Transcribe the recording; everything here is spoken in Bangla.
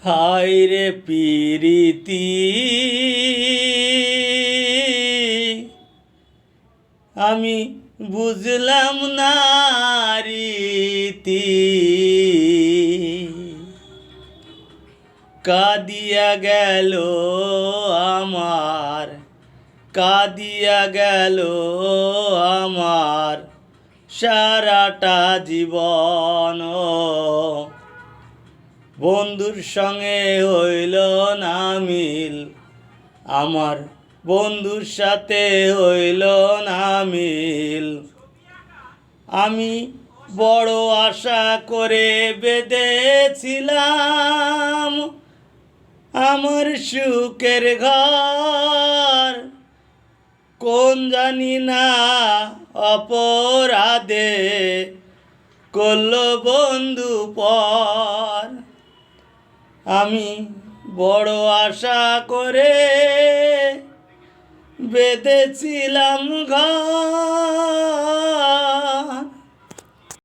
হায় রে পিরিতি আমি বুঝলাম না রীতি, কাঁদিয়া গেল আমার, কাঁদিয়া গেল আমার সারাটা জীবন। বন্ধুর সঙ্গে হইল না মিল, আমার বন্ধুর সাথে হইল না মিল। আমি বড় আশা করে বেঁধেছিলাম আমার সুখের ঘর, কোন জানি না অপরাধে করল বন্ধু পর। আমি বড় আশা করে বেঁধেছিলাম ঘর,